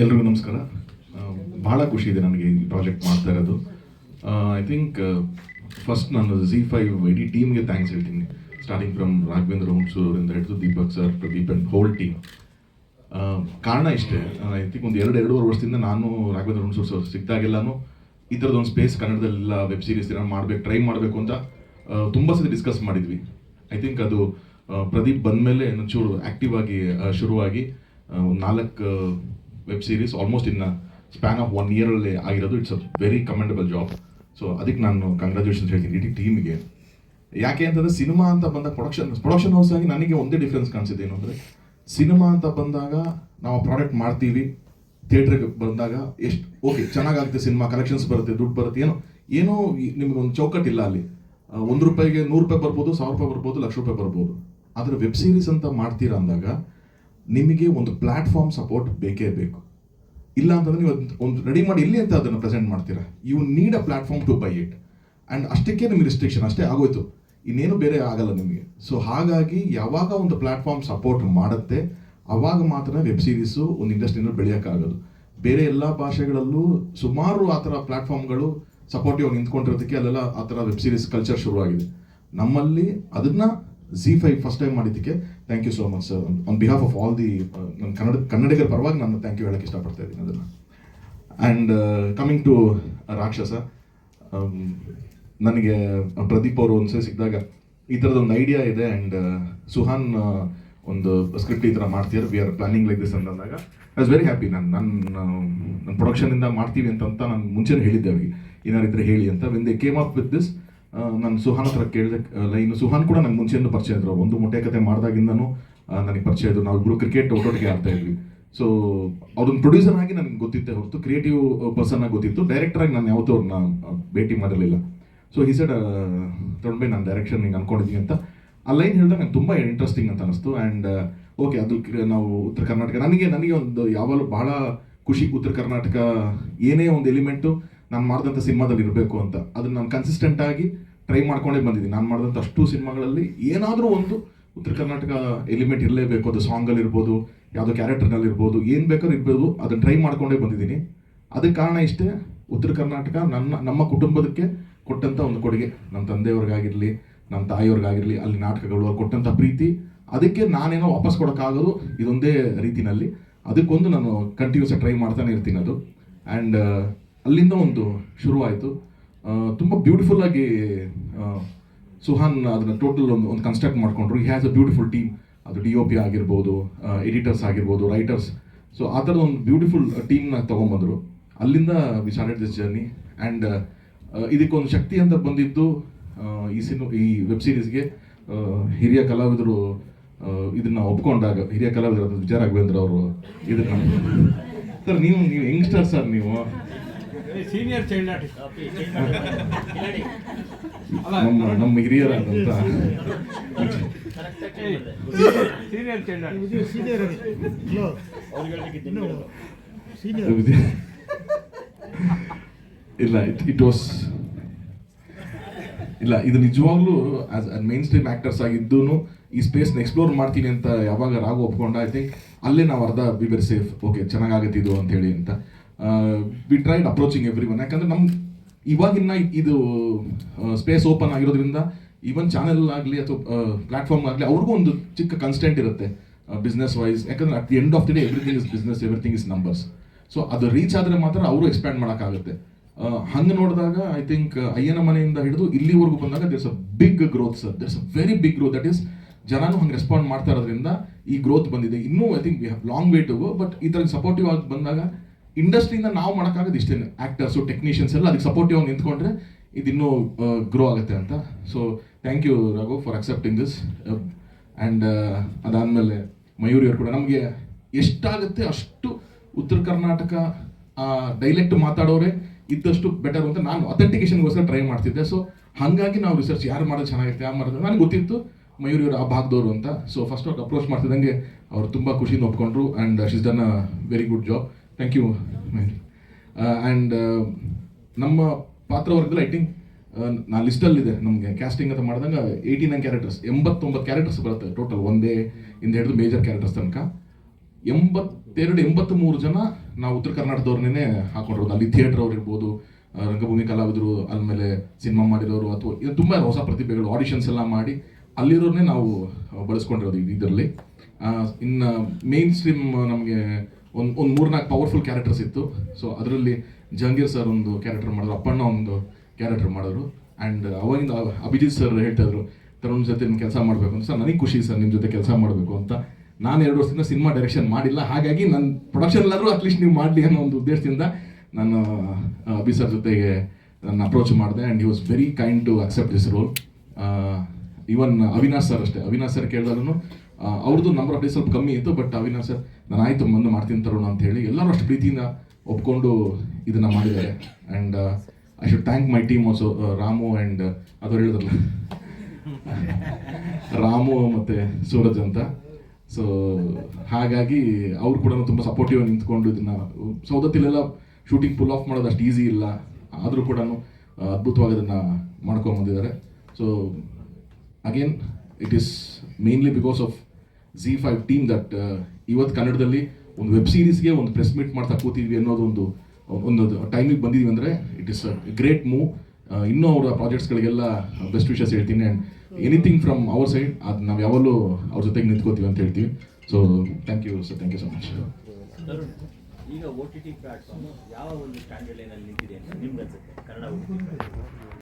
ಎಲ್ರಿಗೂ ನಮಸ್ಕಾರ. ಭಾಳ ಖುಷಿ ಇದೆ ನನಗೆ ಈ ಪ್ರಾಜೆಕ್ಟ್ ಮಾಡ್ತಾ ಇರೋದು. ಐ ಥಿಂಕ್ ಫಸ್ಟ್ ನಾನು Z5 ಇಡೀ ಟೀಮ್ಗೆ ಥ್ಯಾಂಕ್ಸ್ ಹೇಳ್ತೀನಿ. ಸ್ಟಾರ್ಟಿಂಗ್ ಫ್ರಮ್ ರಾಘವೇಂದ್ರ ಹುಣಸೂರಿಂದ ಹಿಡಿದು Deepak sir, Pradeep and whole team. ಕಾರಣ ಇಷ್ಟೇ, ಐ ಥಿಂಕ್ ಒಂದು ಎರಡೂವರೆ ವರ್ಷದಿಂದ ನಾನು ರಾಘವೇಂದ್ರ ಹುಣಸೂರು ಸರ್ ಸಿಕ್ಕಿದಾಗೆಲ್ಲನೂ ಈ ಥರದೊಂದು ಸ್ಪೇಸ್ ಕನ್ನಡದಲ್ಲೆಲ್ಲ ವೆಬ್ ಸೀರೀಸ್ ಮಾಡಬೇಕು, ಟ್ರೈ ಮಾಡಬೇಕು ಅಂತ ತುಂಬ ಸತಿ ಡಿಸ್ಕಸ್ ಮಾಡಿದ್ವಿ. ಐ ಥಿಂಕ್ ಅದು ಪ್ರದೀಪ್ ಬಂದಮೇಲೆ ಒಂಚೂರು ಆ್ಯಕ್ಟಿವ್ ಆಗಿ ಶುರುವಾಗಿ ಒಂದು 4 web series almost in span of 1 ಇಯರಲ್ಲಿ ಆಗಿರೋದು. It's a very commendable job. So ಅದಕ್ಕೆ ನಾನು ಕಂಗ್ರ್ಯಾಚುಲೇಷನ್ಸ್ ಹೇಳ್ತೀನಿ ಇಡೀ ಟೀಮಿಗೆ. ಯಾಕೆ ಅಂತಂದರೆ ಸಿನಿಮಾ ಅಂತ ಬಂದಾಗ ಪ್ರೊಡಕ್ಷನ್ ಹೌಸ್ ಆಗಿ ನನಗೆ ಒಂದೇ ಡಿಫ್ರೆನ್ಸ್ ಕಾಣಿಸಿದೆ ಏನು ಅಂದರೆ, ಸಿನಿಮಾ ಅಂತ ಬಂದಾಗ ನಾವು ಪ್ರಾಡಕ್ಟ್ ಮಾಡ್ತೀವಿ, ಥಿಯೇಟ್ರಿಗೆ ಬಂದಾಗ ಎಷ್ಟು ಓಕೆ ಚೆನ್ನಾಗಾಗುತ್ತೆ, ಸಿನಿಮಾ ಕಲೆಕ್ಷನ್ಸ್ ಬರುತ್ತೆ, ದುಡ್ಡು ಬರುತ್ತೆ, ಏನೋ ನಿಮ್ಗೆ ಒಂದು ಚೌಕಟ್ಟಿಲ್ಲ ಅಲ್ಲಿ. ₹1 ₹100 ಬರ್ಬೋದು, ₹1000 ಬರ್ಬೋದು, ₹1,00,000 ಬರ್ಬೋದು. ಆದರೆ ವೆಬ್ ಸೀರೀಸ್ ಅಂತ ಮಾಡ್ತೀರಾ ಅಂದಾಗ ನಿಮಗೆ ಒಂದು ಪ್ಲ್ಯಾಟ್ಫಾರ್ಮ್ ಸಪೋರ್ಟ್ ಬೇಕೇ ಬೇಕು. ಇಲ್ಲ ಅಂತಂದ್ರೆ ನೀವು ಒಂದು ರೆಡಿ ಮಾಡಿ ಇಲ್ಲಿ ಅಂತ ಅದನ್ನು ಪ್ರೆಸೆಂಟ್ ಮಾಡ್ತೀರಾ. You need a platform to buy it. And ಅಷ್ಟಕ್ಕೆ ನಿಮಗೆ ರಿಸ್ಟ್ರಿಕ್ಷನ್ ಅಷ್ಟೇ ಆಗೋಯ್ತು, ಇನ್ನೇನು ಬೇರೆ ಆಗಲ್ಲ ನಿಮಗೆ. ಸೊ ಹಾಗಾಗಿ ಯಾವಾಗ ಒಂದು ಪ್ಲ್ಯಾಟ್ಫಾರ್ಮ್ ಸಪೋರ್ಟ್ ಮಾಡುತ್ತೆ ಆವಾಗ ಮಾತ್ರ ವೆಬ್ ಸೀರೀಸು ಒಂದು ಇಂಡಸ್ಟ್ರಿನಲ್ಲಿ ಬೆಳೆಯೋಕ್ಕಾಗೋದು. ಬೇರೆ ಎಲ್ಲ ಭಾಷೆಗಳಲ್ಲೂ ಸುಮಾರು ಆ ಥರ ಪ್ಲ್ಯಾಟ್ಫಾರ್ಮ್ಗಳು ಸಪೋರ್ಟಿವ್ ಆಗಿ ನಿಂತ್ಕೊಂಡಿರೋದಕ್ಕೆ ಅಲ್ಲೆಲ್ಲ ಆ ಥರ ವೆಬ್ ಸೀರೀಸ್ ಕಲ್ಚರ್ ಶುರುವಾಗಿದೆ. ನಮ್ಮಲ್ಲಿ ಅದನ್ನು Z5 ಫಸ್ಟ್ ಟೈಮ್ ಮಾಡಿದ್ದಕ್ಕೆ thank you so much sir. On behalf of all the ನನ್ನ ಕನ್ನಡಿಗರ ಪರವಾಗಿ ನಾನು ಥ್ಯಾಂಕ್ ಯು ಹೇಳೋಕ್ಕೆ ಇಷ್ಟಪಡ್ತಾ ಇದ್ದೀನಿ ಅದನ್ನು. ಆ್ಯಂಡ್ ಕಮಿಂಗ್ ಟು ರಾಕ್ಷಸ, ನನಗೆ ಪ್ರದೀಪ್ ಅವರು ಒಂದ್ಸರಿ ಸಿಕ್ಕಿದಾಗ ಈ ಥರದೊಂದು ಐಡಿಯಾ ಇದೆ ಆ್ಯಂಡ್ ಸುಹಾನ್ ಒಂದು ಸ್ಕ್ರಿಪ್ಟ್ ಈ ಥರ ಮಾಡ್ತೀರ, we are planning like this ಅಂತಂದಾಗ ಐ ವಾಸ್ ವೆರಿ ಹ್ಯಾಪಿ. ನನ್ನ ಪ್ರೊಡಕ್ಷನಿಂದ ಮಾಡ್ತೀವಿ ಅಂತ ನಾನು ಮುಂಚೆನೇ ಹೇಳಿದ್ದೆ ಅವ್ರಿಗೆ, ಏನಾರಿದ್ರೆ ಹೇಳಿ ಅಂತ. When they came up with this, ನಾನು ಸುಹಾನ್ ಹತ್ರ ಕೇಳಿದೆ ಲೈನು. ಸುಹಾನ್ ಕೂಡ ನಂಗೆ ಮುಂಚೆಯಿಂದ ಪರಿಚಯ ಇದ್ರು, ಒಂದು ಮೊಟ್ಟೆ ಕತೆ ಮಾಡಿದಾಗಿಂದನೂ ನನಗೆ ಪರಿಚಯ ಇದ್ರು. ನಾವಿಬ್ಬರು ಕ್ರಿಕೆಟ್ ಒಟ್ಟೊಟ್ಟಿಗೆ ಆಡ್ತಾ ಇದ್ವಿ. ಸೊ ಅವ್ರನ್ನ ಪ್ರೊಡ್ಯೂಸರ್ ಆಗಿ ನನಗೆ ಗೊತ್ತಿತ್ತೆ ಹೊರತು ಕ್ರಿಯೇಟಿವ್ ಪರ್ಸನ್ ಆಗಿ ಗೊತ್ತಿತ್ತು. ಡೈರೆಕ್ಟರ್ ಆಗಿ ನಾನು ಯಾವತ್ತೂ ಅವ್ರನ್ನ ಭೇಟಿ ಮಾಡಿರಲಿಲ್ಲ. ಸೊ ಈ ಸೈಡ್ ತೊಗೊಂಡ್ಬೈ ನಾನು ಡೈರೆಕ್ಷನ್ ಹಿಂಗೆ ಅನ್ಕೊಂಡಿದ್ದೀನಿ ಅಂತ ಆ ಲೈನ್ ಹೇಳಿದಾಗ ನಂಗೆ ತುಂಬ ಇಂಟ್ರೆಸ್ಟಿಂಗ್ ಅಂತ ಅನಿಸ್ತು. ಆ್ಯಂಡ್ ಓಕೆ, ಅದು ನಾವು ಉತ್ತರ ಕರ್ನಾಟಕ, ನನಗೆ ಒಂದು ಯಾವಾಗಲೂ ಬಹಳ ಖುಷಿ. ಉತ್ತರ ಕರ್ನಾಟಕ ಏನೇ ಒಂದು ಎಲಿಮೆಂಟು ನಾನು ಮಾಡಿದಂಥ ಸಿನಿಮಾದಲ್ಲಿ ಇರಬೇಕು ಅಂತ ಅದನ್ನು ನಾನು ಕನ್ಸಿಸ್ಟೆಂಟಾಗಿ ಟ್ರೈ ಮಾಡ್ಕೊಂಡೇ ಬಂದಿದ್ದೀನಿ. ನಾನು ಮಾಡಿದಂಥ ಅಷ್ಟು ಸಿನಿಮಾಗಳಲ್ಲಿ ಏನಾದರೂ ಒಂದು ಉತ್ತರ ಕರ್ನಾಟಕ ಎಲಿಮೆಂಟ್ ಇರಲೇಬೇಕು. ಅದು ಸಾಂಗಲ್ಲಿ ಇರ್ಬೋದು, ಯಾವುದೋ ಕ್ಯಾರೆಕ್ಟರ್ನಲ್ಲಿ ಇರ್ಬೋದು, ಏನು ಬೇಕಾದ್ರೂ ಇರ್ಬೋದು, ಅದನ್ನು ಟ್ರೈ ಮಾಡ್ಕೊಂಡೇ ಬಂದಿದ್ದೀನಿ. ಅದಕ್ಕೆ ಕಾರಣ ಇಷ್ಟೇ, ಉತ್ತರ ಕರ್ನಾಟಕ ನಮ್ಮ ಕುಟುಂಬದಕ್ಕೆ ಕೊಟ್ಟಂಥ ಒಂದು ಕೊಡುಗೆ. ನಮ್ಮ ತಂದೆಯವ್ರಿಗಾಗಿರಲಿ, ನಮ್ಮ ತಾಯಿಯವ್ರಿಗಾಗಿರಲಿ, ಅಲ್ಲಿ ನಾಟಕಗಳು ಅವ್ರು ಕೊಟ್ಟಂಥ ಪ್ರೀತಿ, ಅದಕ್ಕೆ ನಾನೇನೋ ವಾಪಸ್ ಕೊಡೋಕ್ಕಾಗೋದು ಇದೊಂದೇ ರೀತಿಯಲ್ಲಿ. ಅದಕ್ಕೊಂದು ನಾನು ಕಂಟಿನ್ಯೂಸ್ ಟ್ರೈ ಮಾಡ್ತಾನೆ ಇರ್ತೀನಿ ಅದು. ಆ್ಯಂಡ್ ಅಲ್ಲಿಂದ ಒಂದು ಶುರುವಾಯಿತು. ತುಂಬ ಬ್ಯೂಟಿಫುಲ್ಲಾಗಿ ಸುಹಾನ್ ಅದನ್ನು ಟೋಟಲ್ ಒಂದು ಕನ್ಸ್ಟ್ರಕ್ಟ್ ಮಾಡಿಕೊಂಡ್ರು. He has a beautiful team. ಅದು DOP ಆಗಿರ್ಬೋದು, ಎಡಿಟರ್ಸ್ ಆಗಿರ್ಬೋದು, ರೈಟರ್ಸ್. ಸೊ ಆ ಥರದ ಒಂದು ಬ್ಯೂಟಿಫುಲ್ ಟೀಮ್ನ ತೊಗೊಂಬಂದರು. ಅಲ್ಲಿಂದ we started this journey. And ಇದಕ್ಕೊಂದು ಶಕ್ತಿ ಅಂತ ಬಂದಿದ್ದು ಈ ವೆಬ್ ಸೀರೀಸ್ಗೆ ಹಿರಿಯ ಕಲಾವಿದರು ಇದನ್ನು ಒಪ್ಕೊಂಡಾಗ, ಹಿರಿಯ ಕಲಾವಿದರು ವಿಜಯ ರಾಘವೇಂದ್ರ ಅವರು ಇದನ್ನು ಸರ್ ನೀವು ಯಂಗ್ಸ್ಟರ್ ಸರ್, ನೀವು ಸೀನಿಯರ್ ಚೈಲ್ಡ್ ಆರ್ಟಿಸ್ಟ್, ನಮ್ಮ ಹಿರಿಯರಾದಂಥ ಸೀನಿಯರ್ ಚೈಲ್ಡ್ ಇಲ್ಲ, ಇಟ್ ವಾಸ್ ಇಲ್ಲ, ಇದು ನಿಜವಾಗ್ಲೂ ಆಸ್ ಮೈನ್ ಸ್ಟ್ರೀಮ್ ಆ್ಯಕ್ಟರ್ಸ್ ಆಗಿದ್ದೂ ಈ ಸ್ಪೇಸ್ನ ಎಕ್ಸ್ಪ್ಲೋರ್ ಮಾಡ್ತೀನಿ ಅಂತ ಯಾವಾಗ ರಾಘು ಒಪ್ಕೊಂಡ, ಐ ಥಿಂಕ್ ಅಲ್ಲೇ ನಾವು ಅರ್ಧ ವಿ ವೆರ್ ಸೇಫ್. ಓಕೆ, ಚೆನ್ನಾಗಾಗುತ್ತೆ ಇದು ಅಂತೇಳಿ ಅಂತ we tried approaching every one. ಯಾಕಂದರೆ ಇವಾಗಿನ್ನ ಇದು ಸ್ಪೇಸ್ ಓಪನ್ ಆಗಿರೋದ್ರಿಂದ ಈವನ್ ಚಾನೆಲ್ ಆಗಲಿ ಅಥವಾ ಪ್ಲ್ಯಾಟ್ಫಾರ್ಮ್ ಆಗಲಿ ಅವ್ರಿಗೂ ಒಂದು ಚಿಕ್ಕ ಕನ್ಸ್ಟೆಂಟ್ ಇರುತ್ತೆ ಬಿಸ್ನೆಸ್ ವೈಸ್. ಯಾಕಂದರೆ at the end of the day everything is business, everything is numbers. So ಅದು ರೀಚ್ ಆದರೆ ಮಾತ್ರ ಅವರು ಎಕ್ಸ್ಪ್ಯಾಂಡ್ ಮಾಡೋಕ್ಕಾಗುತ್ತೆ. ಹಂಗೆ ನೋಡಿದಾಗ ಐ ಥಿಂಕ್ ಅಯ್ಯನ ಮನೆಯಿಂದ ಹಿಡಿದು ಇಲ್ಲಿವರೆಗೂ ಬಂದಾಗ there's a big growth sir, there's a very big growth. That is ಜನನೂ ಹಂಗೆ ರೆಸ್ಪಾಂಡ್ ಮಾಡ್ತಾ ಇರೋದ್ರಿಂದ ಈ ಗ್ರೋತ್ ಬಂದಿದೆ. ಇನ್ನೂ I think we have long way to go. But ಈ ಥರ ಸಪೋರ್ಟಿವ್ ಆಗಿ ಬಂದಾಗ ಇಂಡಸ್ಟ್ರಿಯಿಂದ ನಾವು ಮಾಡೋಕ್ಕಾಗೋದು ಇಷ್ಟೇ, ಆ್ಯಕ್ಟರ್ಸು, ಟೆಕ್ನಿಷಿಯನ್ಸ್ ಎಲ್ಲ ಅದಕ್ಕೆ ಸಪೋರ್ಟಿವ್ ಆಗಿ ನಿಂತ್ಕೊಂಡ್ರೆ ಇದು ಇನ್ನೂ ಗ್ರೋ ಆಗುತ್ತೆ ಅಂತ. So thank you Raghu for accepting this. And ಅದಾದಮೇಲೆ ಮಯೂರಿಯವ್ರು ಕೂಡ ನಮಗೆ ಎಷ್ಟಾಗುತ್ತೆ ಅಷ್ಟು ಉತ್ತರ ಕರ್ನಾಟಕ ಡೈಲೆಕ್ಟ್ ಮಾತಾಡೋರೆ ಇದ್ದಷ್ಟು ಬೆಟರ್ ಅಂತ ನಾನು ಅಥೆಂಟಿಕೇಶನ್ಗೋಸ್ಕರ ಟ್ರೈ ಮಾಡ್ತಿದ್ದೆ. ಸೊ ಹಾಗಾಗಿ ನಾವು ರಿಸರ್ಚ್ ಯಾರು ಮಾಡೋದು ಚೆನ್ನಾಗಿರುತ್ತೆ, ಯಾರು ಮಾಡೋದು ನನಗೆ ಗೊತ್ತಿತ್ತು ಮಯೂರಿಯವರು ಆ ಭಾಗದವರು ಅಂತ. ಸೊ ಫಸ್ಟ್ ಅವ್ರು ಅಪ್ರೋಚ್ ಮಾಡ್ತಿದ್ದಂಗೆ ಅವರು ತುಂಬ ಖುಷಿಯಿಂದ ಒಪ್ಕೊಂಡ್ರು. And she's done a very good job. Thank you Mayuri. And ನಮ್ಮ ಪಾತ್ರವರ್ಗದಲ್ಲಿ ಐ ಥಿಂಕ್ ನಾ ಲಿಸ್ಟಲ್ಲಿದೆ, ನಮಗೆ ಕ್ಯಾಸ್ಟಿಂಗ್ ಅಂತ ಮಾಡಿದಾಗ 89 ಕ್ಯಾರೆಕ್ಟರ್ಸ್, 89 ಕ್ಯಾರೆಕ್ಟರ್ಸ್ ಬರುತ್ತೆ ಟೋಟಲ್, ಒಂದೇ ಇಂದ ಹಿಡಿದು ಮೇಜರ್ ಕ್ಯಾರೆಕ್ಟರ್ಸ್ ತನಕ. 82-83 ಜನ ನಾವು ಉತ್ತರ ಕರ್ನಾಟಕದವ್ರನ್ನೇ ಹಾಕೊಂಡಿರೋದು. ಅಲ್ಲಿ ಥಿಯೇಟರ್ ಅವ್ರು ಇರ್ಬೋದು, ರಂಗಭೂಮಿ ಕಲಾವಿದರು, ಆಮೇಲೆ ಸಿನಿಮಾ ಮಾಡಿರೋರು, ಅಥವಾ ಇದು ತುಂಬ ಹೊಸ ಪ್ರತಿಭೆಗಳು ಆಡಿಷನ್ಸ್ ಎಲ್ಲ ಮಾಡಿ ಅಲ್ಲಿರೋರನ್ನೇ ನಾವು ಬಳಸ್ಕೊಂಡಿರೋದು ಇದರಲ್ಲಿ. ಇನ್ನು ಮೇನ್ ಸ್ಟ್ರೀಮ್ ನಮಗೆ ಒಂದು 3-4 ಪವರ್ಫುಲ್ ಕ್ಯಾರೆಕ್ಟರ್ಸ್ ಇತ್ತು. ಸೊ ಅದರಲ್ಲಿ ಜಹಂಗೀರ್ ಸರ್ ಒಂದು ಕ್ಯಾರೆಕ್ಟರ್ ಮಾಡಿದ್ರು, ಅಪ್ಪಣ್ಣ ಒಂದು ಕ್ಯಾರೆಕ್ಟರ್ ಮಾಡಿದ್ರು. ಆ್ಯಂಡ್ ಅವಾಗಿಂದ ಅಭಿಜಿತ್ ಸರ್ ಹೇಳ್ತಾಯಿದ್ರು ತರುಣ್ ಜೊತೆ ನಿಮ್ಮ ಕೆಲಸ ಮಾಡಬೇಕು ಅಂತ. ಸರ್ ನನಗೆ ಖುಷಿ ಸರ್ ನಿಮ್ಮ ಜೊತೆ ಕೆಲಸ ಮಾಡಬೇಕು ಅಂತ. ನಾನು 2 ವರ್ಷದಿಂದ ಸಿನಿಮಾ ಡೈರೆಕ್ಷನ್ ಮಾಡಿಲ್ಲ, ಹಾಗಾಗಿ ನನ್ನ ಪ್ರೊಡಕ್ಷನ್ಲಾದರೂ ಅಟ್ಲೀಸ್ಟ್ ನೀವು ಮಾಡಲಿ ಅನ್ನೋ ಒಂದು ಉದ್ದೇಶದಿಂದ ನಾನು ಅಭಿ ಸರ್ ಜೊತೆಗೆ ನನ್ನ ಅಪ್ರೋಚ್ ಮಾಡಿದೆ. And he was very kind to accept this role. Even Avinash sir ಅಷ್ಟೇ, ಅವಿನಾಶ್ ಸರ್ ಕೇಳಿದ್ರು ಅವ್ರದ್ದು ನಂಬರ್ ಆಫ್ ಡೇಸ್ ಸ್ವಲ್ಪ ಕಮ್ಮಿ ಇತ್ತು, ಬಟ್ ಅವಿನಾಶ್ ಸರ್ ನಾನು ಆಯಿತು ಮುಂದೆ ಮಾಡ್ತೀನಿ ತರೋಣ ಅಂತ ಹೇಳಿ ಎಲ್ಲರೂ ಅಷ್ಟು ಪ್ರೀತಿಯಿಂದ ಒಪ್ಕೊಂಡು ಇದನ್ನು ಮಾಡಿದ್ದಾರೆ. And I should thank my team also, Ramu and ಅದು ಹೇಳಿದ್ರಲ್ಲ ರಾಮು ಮತ್ತು ಸೂರಜ್ ಅಂತ. ಸೊ ಹಾಗಾಗಿ ಅವ್ರು ಕೂಡ ತುಂಬ ಸಪೋರ್ಟಿವ್ ಆಗಿ ನಿಂತ್ಕೊಂಡು ಇದನ್ನು ಸೌದತ್ತಿಲೆಲ್ಲ ಶೂಟಿಂಗ್ ಪುಲ್ ಆಫ್ ಮಾಡೋದು ಅಷ್ಟು ಈಸಿ ಇಲ್ಲ, ಆದರೂ ಕೂಡ ಅದ್ಭುತವಾಗಿ ಅದನ್ನು ಮಾಡ್ಕೊಂಬಂದಿದ್ದಾರೆ. So again it is mainly because of ZEE5 team that ಇವತ್ತು ಕನ್ನಡದಲ್ಲಿ ಒಂದು ವೆಬ್ ಸೀರೀಸ್ಗೆ ಒಂದು ಪ್ರೆಸ್ ಮೀಟ್ ಮಾಡ್ತಾ ಕೂತಿದ್ವಿ ಅನ್ನೋದು ಒಂದು ಟೈಮಿಗೆ ಬಂದಿದ್ವಿ ಅಂದರೆ it is a great move. ಇನ್ನೂ ಅವರ ಪ್ರಾಜೆಕ್ಟ್ಸ್ಗಳಿಗೆಲ್ಲ ಬೆಸ್ಟ್ ವಿಶಸ್ ಹೇಳ್ತೀನಿ. And anything from our side ಅದು ನಾವು ಯಾವಾಗಲೂ ಅವ್ರ ಜೊತೆಗೆ ನಿಂತ್ಕೋತೀವಿ ಅಂತ ಹೇಳ್ತೀವಿ. So thank you sir, thank you so much. ಈಗ OTT ಪ್ಲಾಟ್ಫಾರ್ಮ್ ಯಾವ ಒಂದು ಸ್ಟ್ಯಾಂಡರ್ಡ್ ಲೈನಲ್ಲಿ ನಿಂತಿದೆ ಅಂತ ನಿಮ್ಗೆ ಅನ್ಸುತ್ತೆ ಕನ್ನಡ OTT ಪ್ಲಾಟ್ಫಾರ್ಮ್?